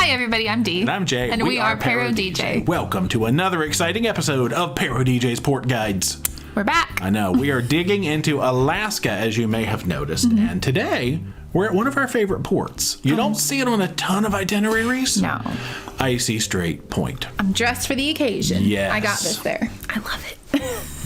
Hi, everybody. I'm Dee. And I'm Jay. And we are ParoDeeJay. Welcome to another exciting episode of ParoDeeJay's Port Guides. We're back. I know. We are digging into Alaska, as you may have noticed. Mm-hmm. And today, we're at one of our favorite ports. You don't see it on a ton of itineraries. No. Icy Strait Point. I'm dressed for the occasion. Yes. I got this there. I love it.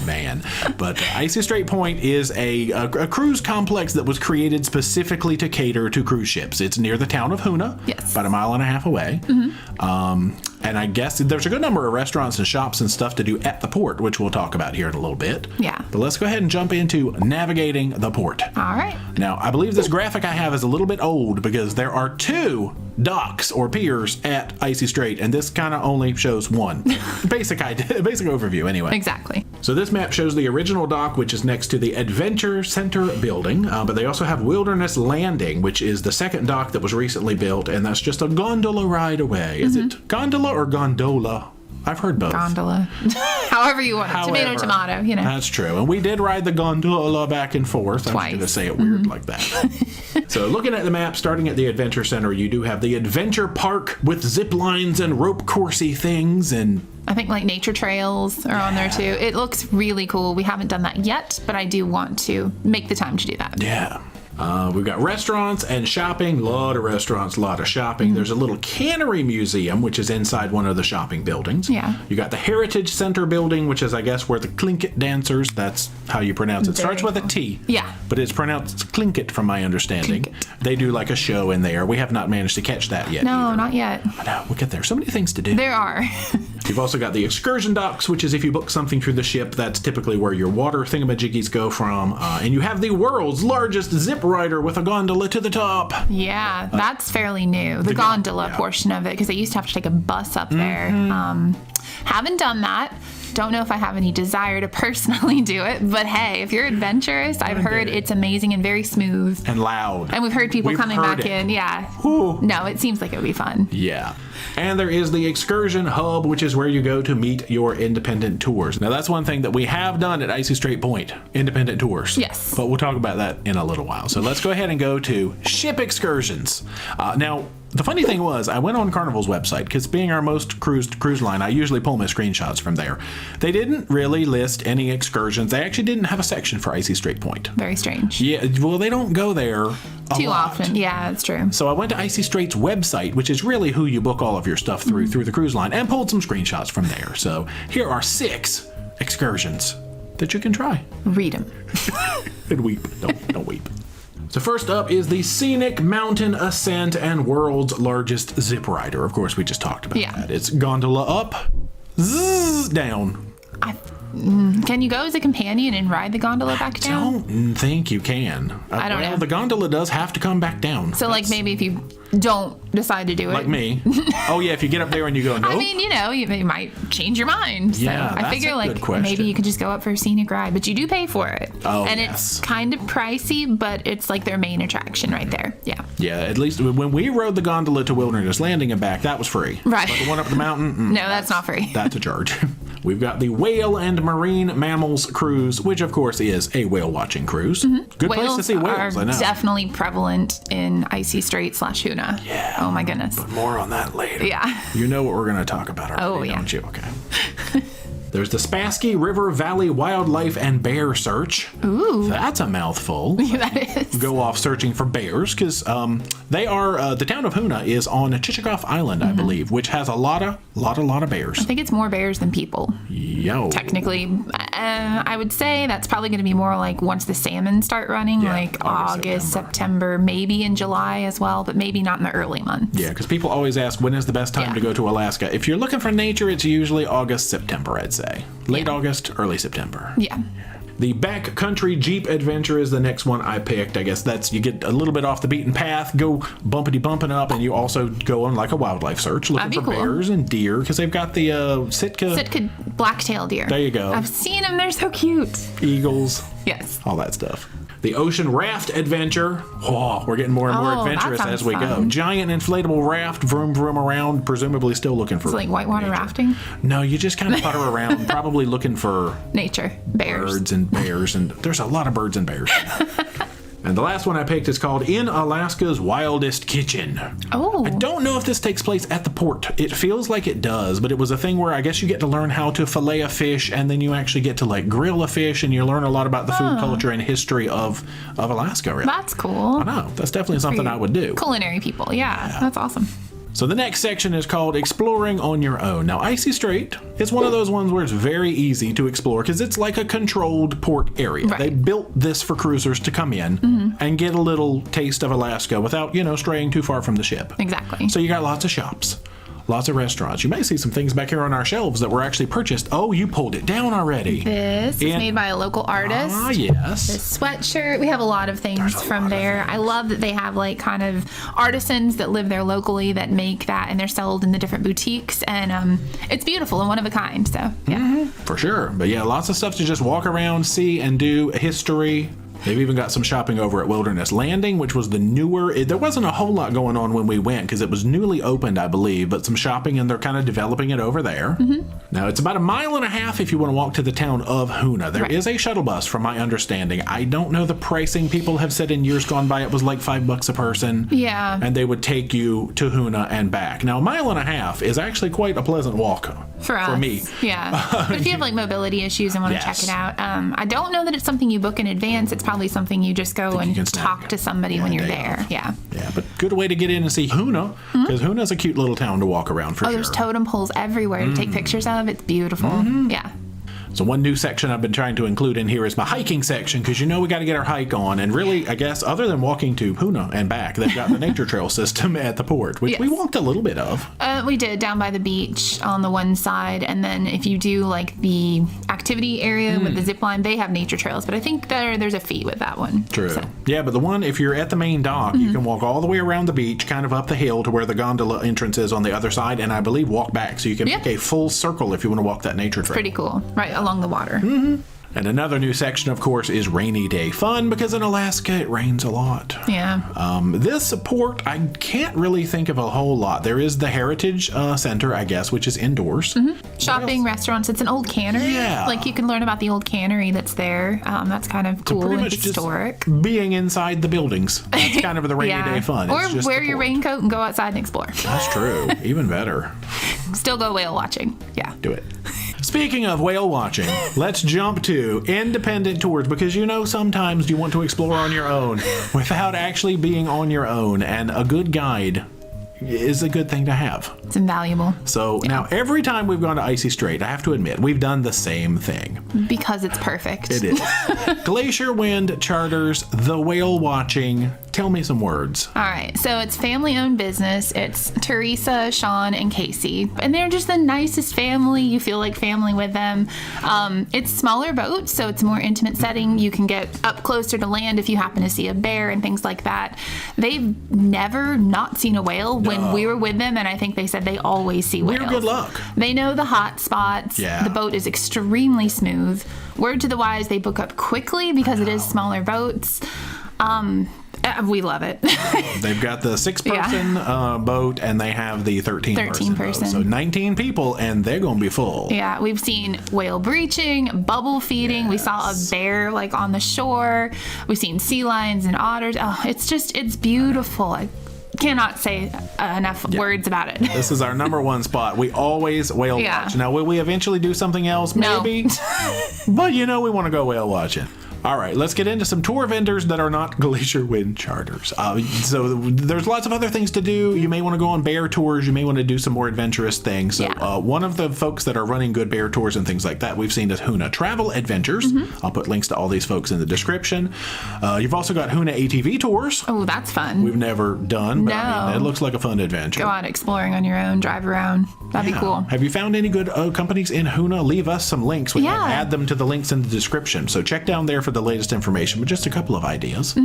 Man. But Icy Strait Point is a cruise complex that was created specifically to cater to cruise ships. It's near the town of Hoonah. Yes. About a mile and a half away. Mm-hmm. And I guess there's a good number of restaurants and shops and stuff to do at the port, which we'll talk about here in a little bit. Yeah. But let's go ahead and jump into navigating the port. All right. Now, I believe this graphic I have is a little bit old because there are two docks or piers at Icy Strait, and this kind of only shows one. Basic overview, anyway. Exactly. So this map shows the original dock, which is next to the Adventure Center building, but they also have Wilderness Landing, which is the second dock that was recently built, and that's just a gondola ride away. Is it gondola or gondola? I've heard both. Gondola. However you want it. However, tomato, you know. That's true. And we did ride the gondola back and forth. Twice. I'm just going to say it weird like that. So looking at the map, starting at the Adventure Center, you do have the Adventure Park with zip lines and rope coursey things, and I think like nature trails are on there too. It looks really cool. We haven't done that yet, but I do want to make the time to do that. yeah. We've got restaurants and shopping, a lot of restaurants, a lot of shopping. There's a little cannery museum, which is inside one of the shopping buildings. Yeah. You got the Heritage Center building, which is, I guess, where the Tlingit dancers, that's how you pronounce it. Starts with a T. Yeah. But it's pronounced Tlingit from my understanding. Tlingit. They do like a show in there. We have not managed to catch that yet. No, either. not yet. No, we'll get there. So many things to do. There are. You've also got the excursion docks, which is if you book something through the ship, that's typically where your water thingamajiggies go from. And you have the world's largest zip rider with a gondola to the top. Yeah, that's fairly new. The gondola portion of it, because I used to have to take a bus up there. Haven't done that. Don't know if I have any desire to personally do it, but hey, if you're adventurous, I've heard it's amazing and very smooth. And loud. And we've heard people coming back in. Yeah. Ooh. No, it seems like it would be fun. Yeah. And there is the excursion hub, which is where you go to meet your independent tours. Now, that's one thing that we have done at Icy Strait Point, independent tours. Yes. But we'll talk about that in a little while. So let's go ahead and go to ship excursions. Now, the funny thing was, I went on Carnival's website, because being our most cruised cruise line, I usually pull my screenshots from there. They didn't really list any excursions. They actually didn't have a section for Icy Strait Point. Very strange. Yeah, well, they don't go there Too often. Yeah, that's true. So I went to Icy Strait's website, which is really who you book all of your stuff through the cruise line, and pulled some screenshots from there. So here are 6 excursions that you can try. Read them. And weep. Don't weep. So first up is the Scenic Mountain Ascent and World's Largest Zip Rider. Of course, we just talked about that. It's gondola up, zzz, down. Can you go as a companion and ride the gondola back down? Don't think you can. I don't know. The gondola does have to come back down. So, like, maybe if you don't decide to do it. Like me. Oh, yeah, if you get up there and you go, nope. I mean, you know, you might change your mind. So Yeah, I that's figure, a like, good question. maybe you could just go up for a scenic ride, but you do pay for it. Oh, and yes. It's kind of pricey, but it's like their main attraction right there. Yeah. Yeah, at least when we rode the gondola to Wilderness Landing and back, that was free. Right. But the one up the mountain, No, that's not free. That's a charge. We've got the Whale and Marine Mammals Cruise, which of course is a whale watching cruise. Good place to see whales, I know. Are definitely prevalent in Icy Strait / Hoonah. Yeah. Oh my goodness. But more on that later. Yeah. You know what we're going to talk about already, Oh, yeah. don't you? Okay. There's the Spassky River Valley Wildlife and Bear Search. Ooh. That's a mouthful. That is. Go off searching for bears, because they are, the town of Hoonah is on Chichagof Island, I believe, which has a lot of bears. I think it's more bears than people. Yo. Technically, I would say that's probably going to be more like once the salmon start running, Yeah, like August, August, September, maybe in July as well, but maybe not in the early months. Yeah, because people always ask, when is the best time to go to Alaska? If you're looking for nature, it's usually August, September, I'd say. Late August, early September. Yeah. The Backcountry Jeep Adventure is the next one I picked. I guess that's, you get a little bit off the beaten path, go bumpity bumping up, and you also go on like a wildlife search, looking for bears and deer, because they've got the Sitka black-tailed deer. There you go. I've seen them. They're so cute. Eagles. Yes. All that stuff. The Ocean Raft Adventure. Oh, we're getting more and more adventurous as we go. Giant inflatable raft, vroom vroom around, presumably still looking for... It's like whitewater rafting? No, you just kind of putter around, probably looking for... Nature. Bears. Birds and bears, and there's a lot of birds and bears. And the last one I picked is called In Alaska's Wildest Kitchen. Oh. I don't know if this takes place at the port. It feels like it does, but it was a thing where I guess you get to learn how to fillet a fish, and then you actually get to like grill a fish, and you learn a lot about the food culture and history of Alaska. Really. That's cool. I know. That's definitely something I would do. Culinary people. Yeah. That's awesome. So the next section is called Exploring on Your Own. Now, Icy Strait is one of those ones where it's very easy to explore because it's like a controlled port area. Right. They built this for cruisers to come in and get a little taste of Alaska without, straying too far from the ship. Exactly. So you got lots of shops. Lots of restaurants. You may see some things back here on our shelves that were actually purchased. Oh, you pulled it down already. This is made by a local artist. Ah, yes. This sweatshirt. We have a lot of things from there. I love that they have like kind of artisans that live there locally that make that, and they're sold in the different boutiques, and it's beautiful and one of a kind. So yeah, for sure. But yeah, lots of stuff to just walk around, see, and do. History. They've even got some shopping over at Wilderness Landing, which was the newer. There wasn't a whole lot going on when we went because it was newly opened, I believe, but some shopping, and they're kind of developing it over there. Now, it's about 1.5 miles if you want to walk to the town of Hoonah. There is a shuttle bus, from my understanding. I don't know the pricing. People have said in years gone by it was like $5 a person. Yeah. And they would take you to Hoonah and back. Now, 1.5 miles is actually quite a pleasant walk for me. Yeah. But if you have like mobility issues and want to check it out, I don't know that it's something you book in advance. It's probably something you just go and talk to somebody when you're there. Yeah. Yeah, but good way to get in and see Hoonah, because Hoonah's a cute little town to walk around for sure. There's totem poles everywhere to take pictures of. It's beautiful. Yeah. So one new section I've been trying to include in here is my hiking section, because we got to get our hike on. And really, I guess, other than walking to Hoonah and back, they've got the nature trail system at the port, which we walked a little bit of. We did, down by the beach on the one side. And then if you do like the activity area with the zip line, they have nature trails. But I think there's a fee with that one. True. So. Yeah, but the one, if you're at the main dock, you can walk all the way around the beach, kind of up the hill to where the gondola entrance is on the other side, and I believe walk back. So you can make a full circle if you want to walk that nature trail. Pretty cool. Right along the water. And another new section, of course, is rainy day fun, because in Alaska it rains a lot. Yeah. This port, I can't really think of a whole lot. There is the Heritage Center, I guess, which is indoors. Shopping, restaurants. It's an old cannery. Yeah. Like you can learn about the old cannery that's there. That's kind of cool and historic. Just being inside the buildings. That's kind of the rainy day fun. Or just wear your raincoat and go outside and explore. That's true. Even better. Still go whale watching. Yeah. Do it. Speaking of whale watching, let's jump to independent tours, because sometimes you want to explore on your own without actually being on your own, and a good guide is a good thing to have. It's invaluable. So now every time we've gone to Icy Strait, I have to admit, we've done the same thing. Because it's perfect. It is. Glacier Wind charters the whale watching. Tell me some words. All right. So it's family-owned business. It's Teresa, Sean, and Casey. And they're just the nicest family. You feel like family with them. It's smaller boats, so it's a more intimate setting. You can get up closer to land if you happen to see a bear and things like that. They've never not seen a whale when we were with them, and I think they said they always see whales. We're good luck. They know the hot spots. Yeah. The boat is extremely smooth. Word to the wise, they book up quickly because it is smaller boats. We love it. They've got the 6-person boat, and they have the 13-person boat. So 19 people, and they're going to be full. Yeah, we've seen whale breaching, bubble feeding. Yes. We saw a bear on the shore. We've seen sea lions and otters. Oh, it's beautiful. I cannot say enough words about it. This is our number one spot. We always whale watch. Now, will we eventually do something else? Maybe. No. But we want to go whale watching. All right, let's get into some tour vendors that are not Glacier Wind charters. So there's lots of other things to do. You may want to go on bear tours. You may want to do some more adventurous things. So one of the folks that are running good bear tours and things like that we've seen is Hoonah Travel Adventures. I'll put links to all these folks in the description. You've also got Hoonah ATV tours. Oh, that's fun. We've never done, but it looks like a fun adventure. Go out exploring on your own, drive around. That'd be cool. Have you found any good companies in Hoonah? Leave us some links. We can add them to the links in the description. So check down there for the latest information, but just a couple of ideas.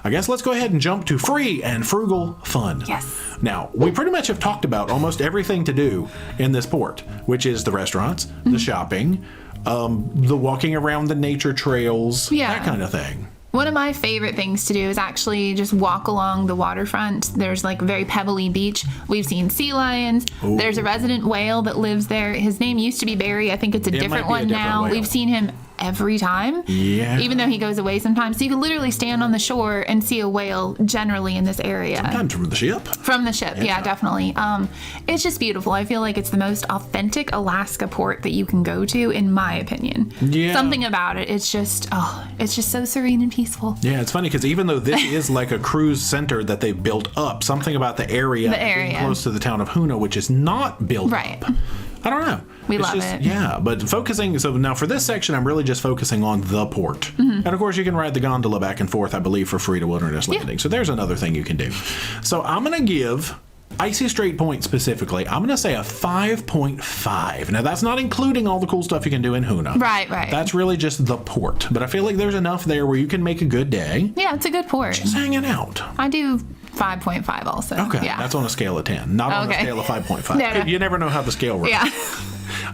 I guess let's go ahead and jump to free and frugal fun. Yes. Now, we pretty much have talked about almost everything to do in this port, which is the restaurants, the shopping, the walking around the nature trails, that kind of thing. One of my favorite things to do is actually just walk along the waterfront. There's a very pebbly beach. We've seen sea lions. There's a resident whale that lives there. His name used to be Barry. I think it's a different one now. We've seen him every time. Yeah. Even though he goes away sometimes. So you can literally stand on the shore and see a whale generally in this area. Sometimes from the ship. From the ship, yeah, definitely. It's just beautiful. I feel like it's the most authentic Alaska port that you can go to, in my opinion. Yeah. Something about it, it's just so serene and peaceful. Yeah, it's funny because even though this is like a cruise center that they've built up, something about the area being close to the town of Hoonah, which is not built up. I don't know. We love it. Yeah, but focusing, so now for this section, I'm really just focusing on the port. And of course, you can ride the gondola back and forth, I believe, for free to Wilderness Landing. So there's another thing you can do. So I'm going to give Icy Strait Point specifically, I'm going to say a 5.5. Now, that's not including all the cool stuff you can do in Hoonah. Right. That's really just the port. But I feel like there's enough there where you can make a good day. Yeah, it's a good port. Just hanging out. I do 5.5 also. Okay, yeah. That's on a scale of 10, not on a scale of 5.5. No. You never know how the scale works. Yeah.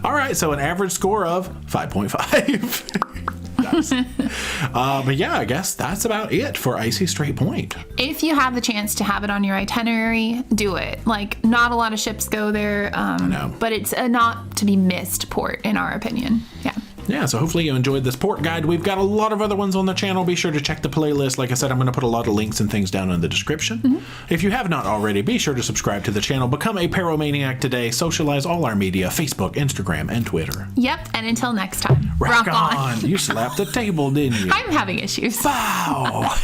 All right, so an average score of 5.5. Nice. But yeah, I guess that's about it for Icy Strait Point. If you have the chance to have it on your itinerary, do it. Like, not a lot of ships go there, but it's a not to be missed port, in our opinion. Yeah, so hopefully you enjoyed this port guide. We've got a lot of other ones on the channel. Be sure to check the playlist. Like I said, I'm going to put a lot of links and things down in the description. If you have not already, be sure to subscribe to the channel. Become a Paromaniac today. Socialize all our media, Facebook, Instagram, and Twitter. Yep, and until next time, rock on. You slapped the table, didn't you? I'm having issues. Wow.